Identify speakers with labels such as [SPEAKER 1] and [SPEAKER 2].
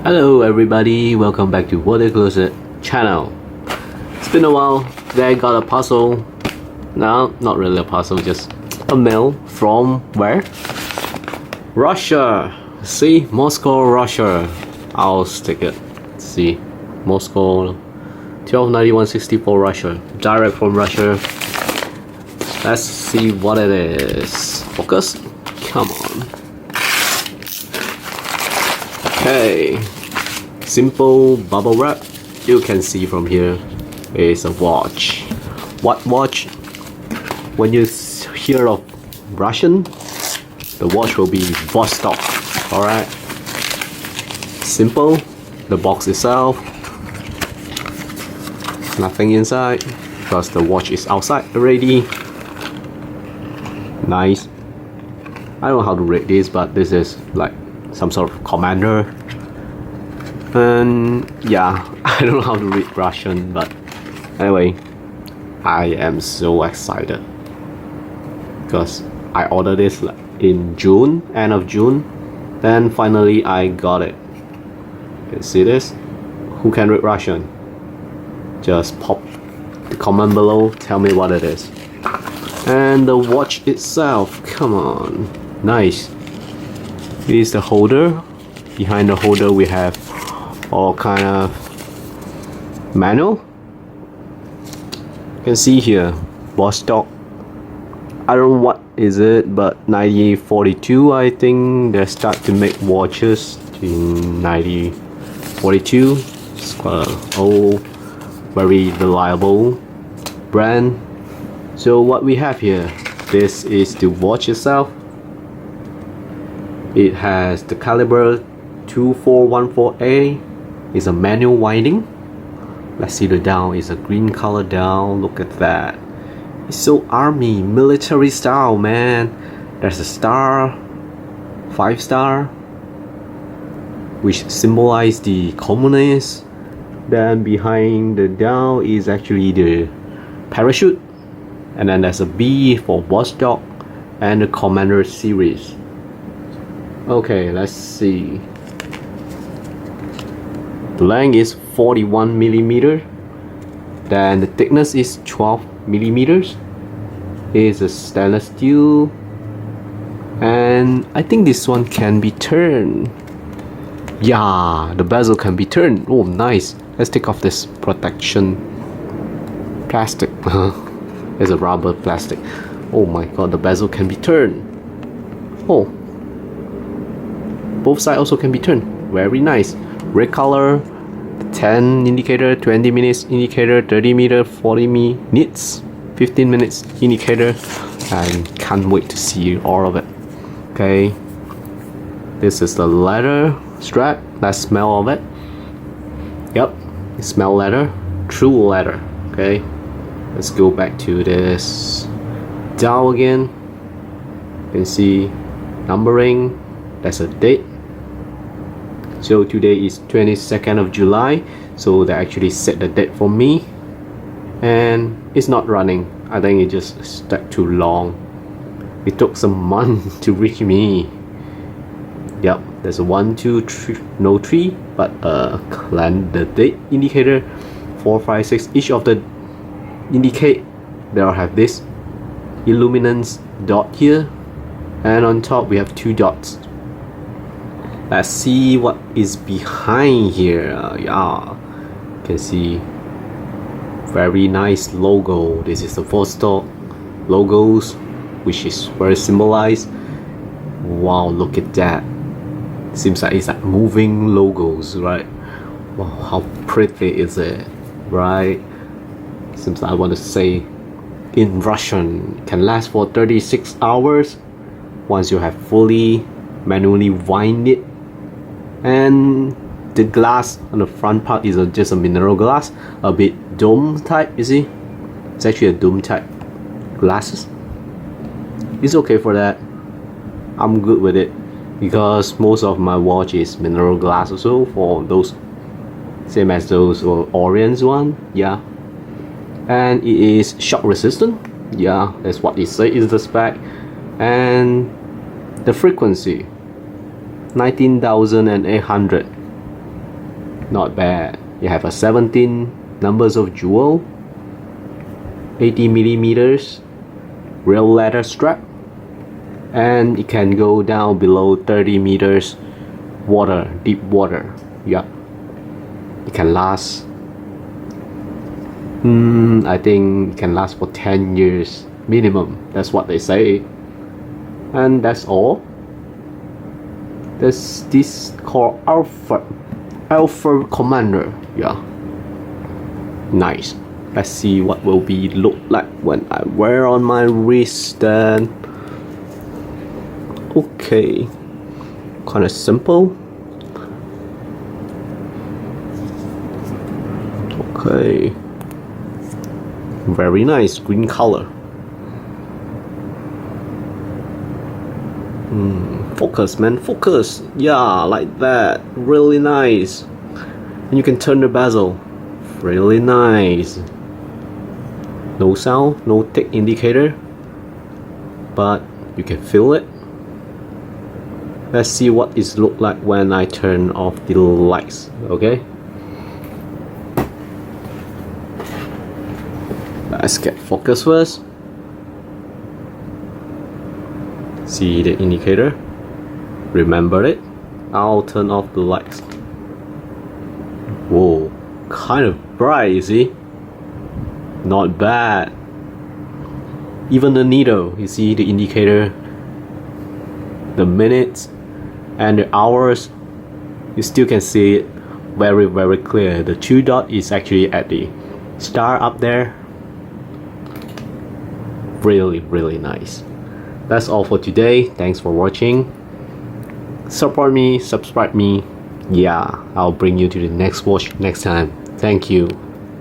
[SPEAKER 1] Hello everybody, welcome back to Water Closet channel. It's been a while. Today I got a puzzle. No, not really a puzzle, just a mail from where? Russia. See, Moscow, Russia. I'll stick it. Let's see, Moscow, 129164 Russia. Direct from Russia. Let's see what it is. Focus. Come on. Okay, simple bubble wrap. You can see from here is a watch. What watch? When you hear of Russian, the watch will be Vostok. Alright, simple. The box itself, nothing inside because the watch is outside already. Nice. I don't know how to rate this, but this is like some sort of commander. And yeah, I don't know how to read Russian, but anyway, I am so excited because I ordered this in June, end of June, then finally I got it. You can see this. Who can read Russian? Just pop the comment below, tell me what it is. And the watch itself, come on, nice. This is the holder. Behind the holder we have all kind of manual. You can see here Vostok. I don't know what is it, but 1942 I think they start to make watches in 1942. It's quite an old, very reliable brand. So what we have here, this is the watch itself. It has the caliber 2414A. It's a manual winding. Let's see the dial. It's a green color dial. Look at that. It's so army, military style, man. There's a star, 5-star, which symbolize the communists. Then behind the dial is actually the parachute. And then there's a B for Vostok and the Commander series. Okay, let's see. The length is 41 millimeters. Then the thickness is 12 millimeters. It's a stainless steel. And I think this one can be turned. Yeah, the bezel can be turned. Oh, nice. Let's take off this protection plastic. It's a rubber plastic. Oh my god, the bezel can be turned. Oh, both sides also can be turned. Very nice. Red color, 10 indicator, 20 minutes indicator, 30 minutes, 40 minutes, 15 minutes indicator. I can't wait to see all of it. Okay, this is the leather strap. Let's smell of it. Yep, it smells leather, true leather. Okay, let's go back to this dial again. You can see numbering. That's a date. So today is 22nd of July, so they actually set the date for me, and it's not running. I think it just stuck too long. It took some months to reach me. Yep, there's a 1, 2, 3, no 3, but the date indicator 4, 5, 6. Each of the indicate they'll have this illuminance dot here, and on top we have 2 dots. Let's see what is behind here. Yeah, you can see very nice logo. This is the Vostok logos, which is very symbolized. Wow, look at that. Seems like it's like moving logos, right? Wow, how pretty is it, right? Seems like I want to say in Russian, can last for 36 hours once you have fully manually wind it. And the glass on the front part is just a mineral glass, a bit dome type. You see, it's actually a dome type glasses. It's okay for that. I'm good with it because most of my watch is mineral glass also, for those same as those orange one. Yeah, and it is shock resistant. Yeah, that's what it says is the spec. And the frequency 19,800 Not bad. You have a 17 numbers of jewel, 80 millimeters real leather strap, and it can go down below 30 meters water, deep water. Yeah, it can last I think it can last for 10 years minimum. That's what they say. And that's all. There's this called Alpha Commander. Yeah, nice. Let's see what will be look like when I wear on my wrist then. Okay, kind of simple. Okay, very nice green color. Focus, man, focus. Yeah, like that. Really nice. And you can turn the bezel. Really nice. No sound, no tick indicator, but you can feel it. Let's see what it look like when I turn off the lights. Okay. Let's get focus first. See the indicator. Remember it. I'll turn off the lights. Whoa, kind of bright, you see? Not bad. Even the needle, you see the indicator, the minutes and the hours, you still can see it very, very clear. The 2 dot is actually at the star up there. Really, really nice. That's all for today. Thanks for watching. Support me, subscribe me. Yeah, I'll bring you to the next watch next time. Thank you.